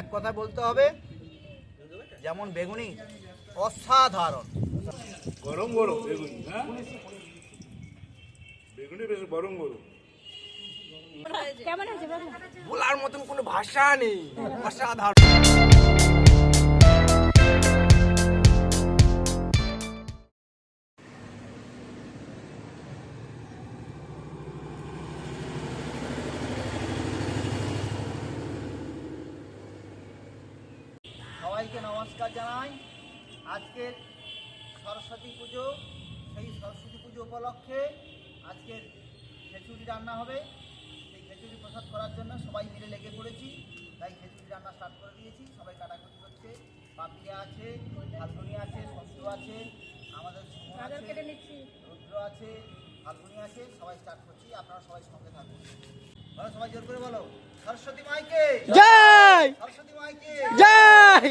এক কথা বলতে হবে, যেমন বেগুনি অসাধারণ গরম গরম বেগুনি। হ্যাঁ, বেগুনি বেশ গরম গরম। কেমন হয়েছে বাবু? বলার মতন কোনো ভাষা নেই, অসাধারণ। সবাইকে নমস্কার জানাই। আজকের সরস্বতী পুজো, সেই সরস্বতী পুজো উপলক্ষে আজকের খিচুড়ি রান্না হবে। সেই খিচুড়ি প্রসাদ করার জন্য সবাই মিলে লেগে পড়েছি, তাই খিচুড়ি রান্না স্টার্ট করে দিয়েছি। সবাই কাটাকুটি করছে, পাপিয়া আছে, ফাল্গুনি আছে, ষষ্ঠ আছে, আমাদের সুমন আছে, রুদ্র আছে, ফাল্গুনি আছে। সবাই স্টার্ট করছি, আপনারা সবাই সঙ্গে থাকুন। বলো, সবাই জোর করে বলো, সরস্বতী মাইকে জয়, সরস্বতী মাইকে জয়।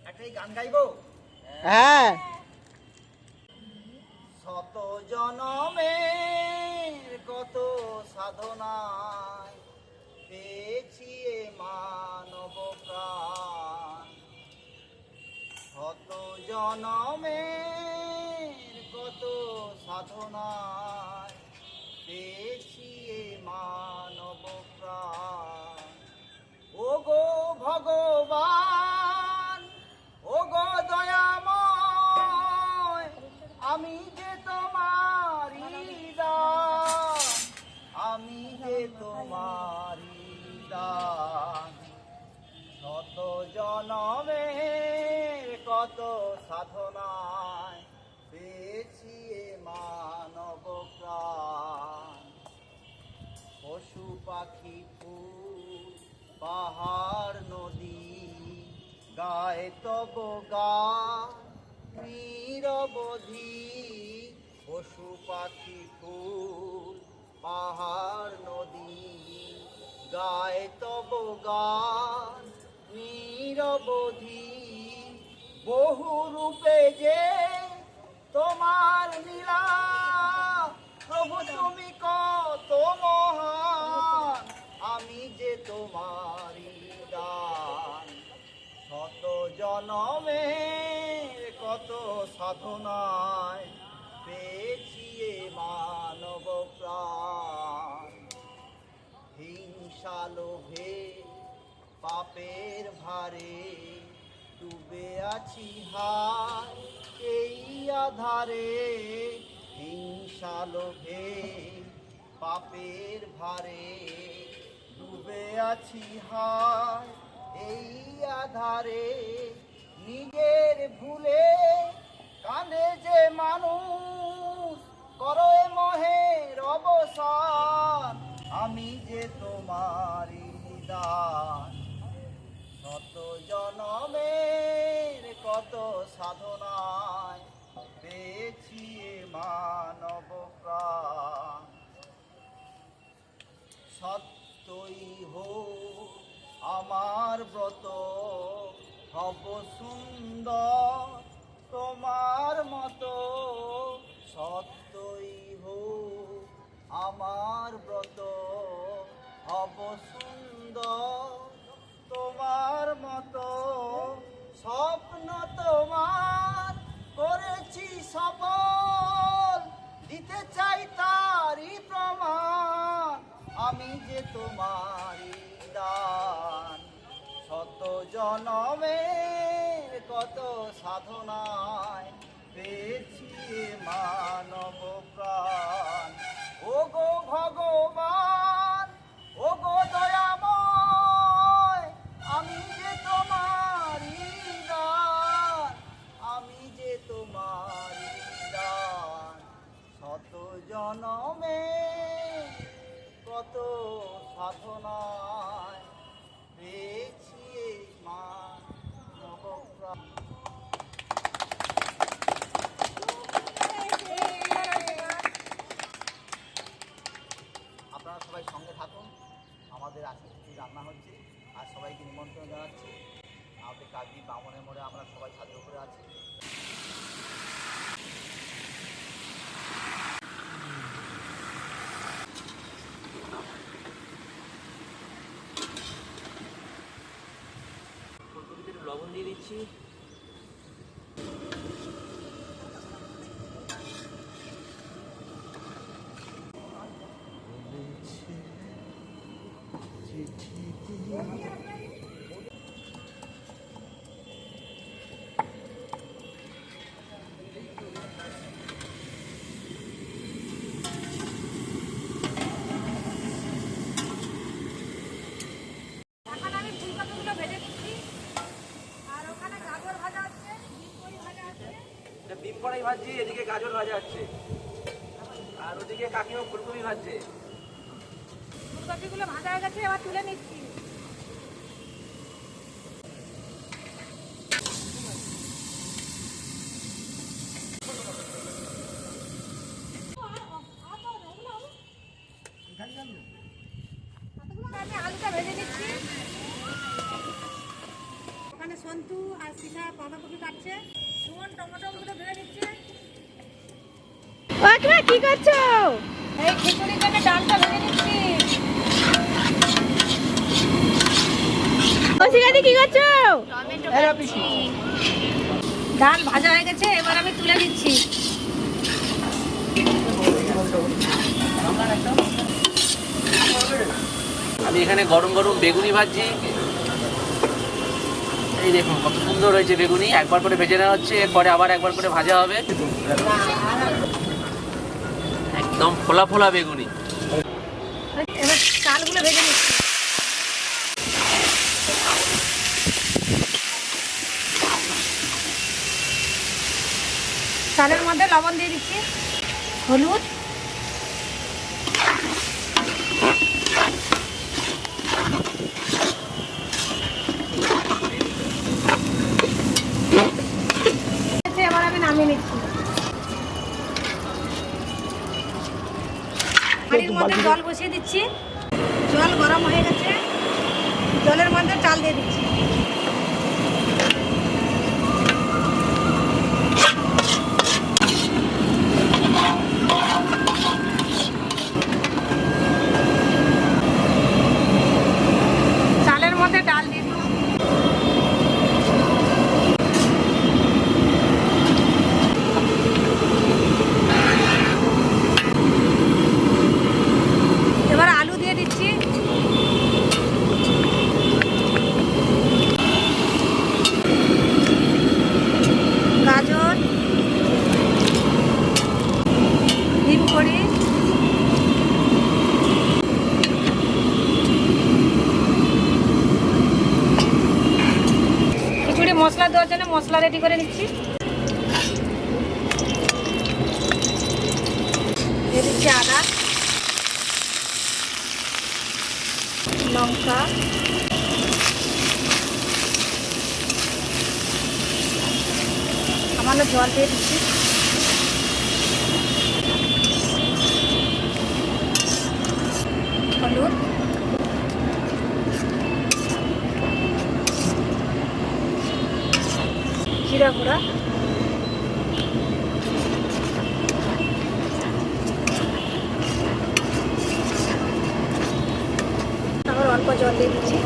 একটাই গান গাইবো? হ্যাঁ। শত জনমের কত সাধনায় পেয়েছি এ মানব প্রাণ। শত জনমের কত সাধনায় পেয়েছি এ মানব প্রাণ। ও গো ভগবান, ও গো দয়াময়, আমি যে তোমারি দান, আমি যে তোমারি দান। শত জনমের কত সাধনায় পেয়েছি এ মানব প্রাণ। পশু পাখি ফুল পাহাড় নদী গায়ে তব গান নিরবধি। পশু পাখি ফুল পাহাড় নদী গায়ে তব গান নিরবধি। বহু রূপে যে তোমার লীলা, প্রভু তুমি কত মহান, আমি যে তোমারি দান। শত জনমের কত সাধনায় পেয়েছি এ মানব প্রাণ। হিংসা লোভে পাপের ভারে ডুবে আছি হায় এই আধারে। হিংসা লোভে পাপের ভারে ডুবে আছি হায় এই আধারে। নিজের ভুলে কাঁদে যে মানুষ, করো মহের অবসান, আমি যে তোমারি দান। শত জনমের কত সাধনায় পেয়েছি মানব প্রাণ। সত্যই হোক আমার ব্রত, হব সুন্দর তোমার মতো। সত্যই হোক আমার ব্রত, হব সুন্দর তোমার মতো। স্বপ্ন তোমার করেছি সফল, দিতে চাই তারই প্রমাণ, আমি যে তোমারি দান। শত জনমের কত সাধনায় পেয়েছি মানব প্রাণ। ও গো ভগবান, ও গো দয়াময়, আমি যে তোমারি দান, আমি যে তোমারি দান। শত জনমের কত সাধনায় পেয়েছি মানব প্রাণ। নিমন্ত্রণ জানাচ্ছি। আমাদের কাকদ্বীপ বামনের মোড়ে আমরা সবাই ছাদের উপরে আছি। ফুলকপিতে একটু লবণ দিয়ে দিচ্ছি। এখন আমি ফুলকপিগুলো ভেজে নিচ্ছি। আর ওখানে গাজর ভাজা হচ্ছে, বিট কড়ি ভাজা হচ্ছে। এটা ডিম কড়াই ভাজছি, এদিকে গাজর ভাজা হচ্ছে, আর ওদিকে কাকিমা ফুলকপি ভাজছে। ফুলকপিগুলো ভাজা হয়ে গেছে, এবার তুলে নিচ্ছি। আমি আলুটা ভেজে নিচ্ছি। ওখানে সন্তু আর শিখা বাঁধাকপি কাটছে, সুমন টমেটোগুলো ভেজে নিচ্ছে। কি করছো? এই খিচুড়ির জন্য ডালটা ভেজে নিচ্ছি। ওসিকাদি কি করছো? ডাল ভাজা হয়ে গেছে, এবার আমি তুলে দিচ্ছি। আমি এখানে গরম গরম বেগুনি ভাজছি। এই দেখুন কত সুন্দর হয়েছে বেগুনি। একবার করে ভেজে নেওয়া হচ্ছে, এরপরে আবার একবার করে ভাজা হবে। একদম ফোলা ফোলা বেগুনি। এবার চালগুলো ভেজে নিচ্ছি। চালের মধ্যে লবণ দিয়ে দিচ্ছি, হলুদ, এবার আমি নামিয়ে নিচ্ছি। হাঁড়ির মধ্যে জল বসিয়ে দিচ্ছি। জল গরম হয়ে গেছে, জলের মধ্যে চাল দিয়ে দিচ্ছি। চালের মধ্যে ডাল দিয়ে দিচ্ছি। এবার আলু দিয়ে দিচ্ছি। গাজর, ডিম কড়ি, খিচুড়ি মশলা দেওয়ার জন্য মশলা রেডি করে নিচ্ছি। দিয়ে দিচ্ছি আদা, লঙ্কা, সামান্য জল দিয়ে দিচ্ছি। হলুদ, জিরা গুঁড়া, আবার অল্প জল দিয়ে দিচ্ছি।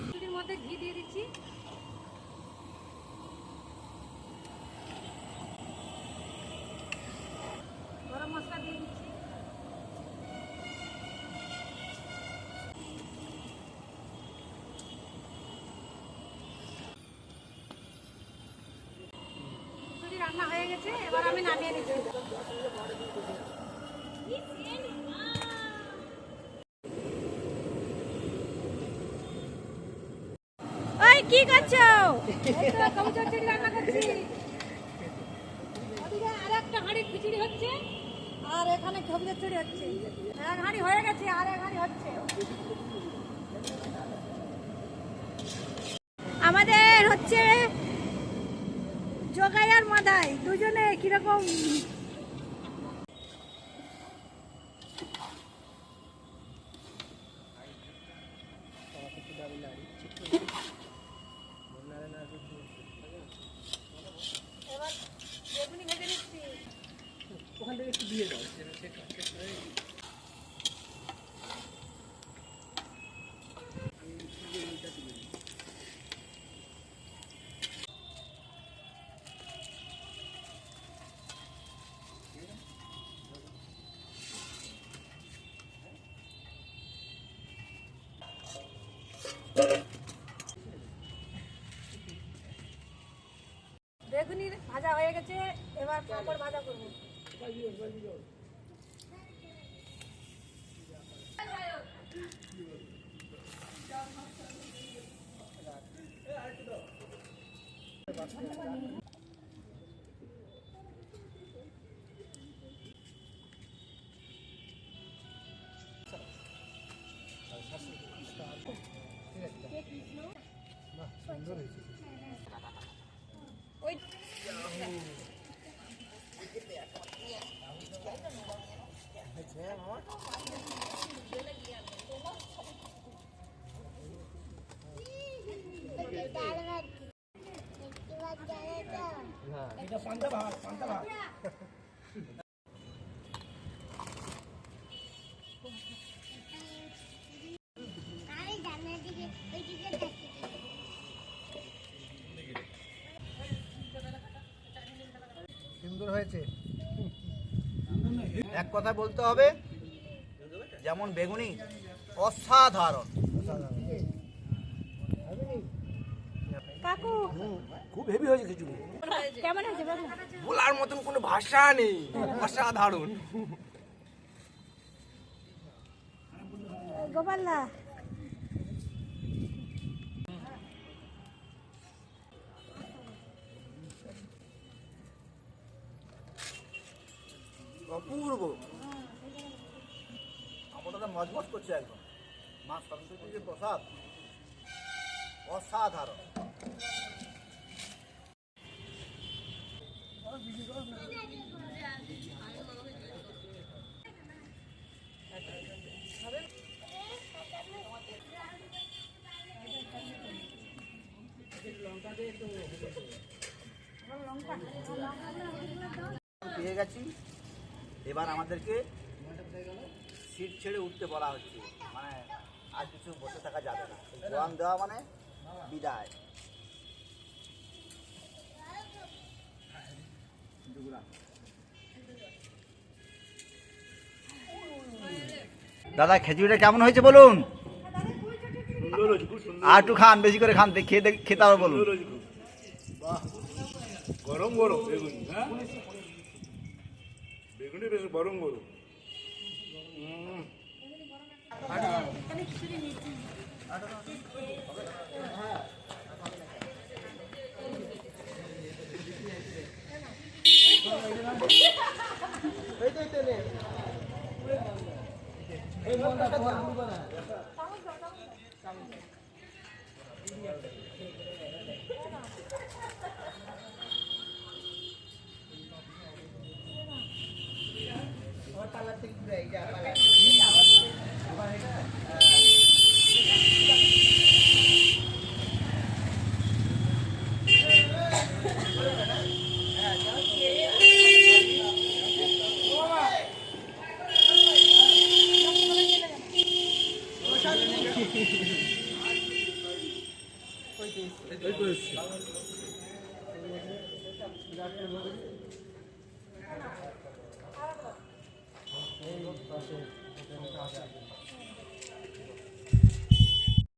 খিচুড়ির মধ্যে ঘি দিয়ে দিচ্ছি। গরম মশলা দিয়ে দিচ্ছি। খিচুড়ি রান্না হয়ে গেছে, এবার আমি নামিয়ে দিচ্ছি। ওই কি করছো? এই তো কবি চচ্চড়ি রান্না করছি। ওদিকে আরেকটা হাঁড়ি খিচুড়ি হচ্ছে, আর এখানে কবি চচ্চড়ি হচ্ছে। এক হাঁড়ি হয়ে গেছে, আর এক হাঁড়ি হচ্ছে। আমাদের হচ্ছে জগাই আর মাদাই দুজনে কিরকম এবার বেগুনি ভেজে নিচ্ছি। ওখান থেকে একটু দিয়ে দাও বেগুনি ভাজা হয়ে গেছে, এবার পাঁপড় ভাজা করবো। ওই এটা পান্তা ভাত পান্তা ভাত সুন্দর হয়েছে। এক কথা বলতে হবে, যেমন বেগুনি অসাধারণ। কাকু খুব হেভি হয়েছে খিচুড়ি কেমন হয়েছে বেগুন? বলার মতন কোনো ভাষা নেই, অসাধারণ। গোপালদা অপূর্ব, আমাদের মজমজ করছে একদম। মা সরস্বতীর যে প্রসাদ অসাধারণ। পেয়ে গেছি, এবার আমাদেরকে সিট ছেড়ে উঠতে বলা হচ্ছে, মানে আর কিছু বসে থাকা যাবে না। জোয়ান দেওয়া মানে বিদায়। দাদা খেজুরিটা কেমন হয়েছে বলুন? সুন্দর হয়েছে, খুব সুন্দর। আর একটু খান, বেশি করে খান, খেতে হবে বলুন। সুন্দর হয়েছে খুব। বাহ, গরম গরম বেগুনি, হ্যাঁ বেগুনি বেশ গরম গরম। এই তো এসছে।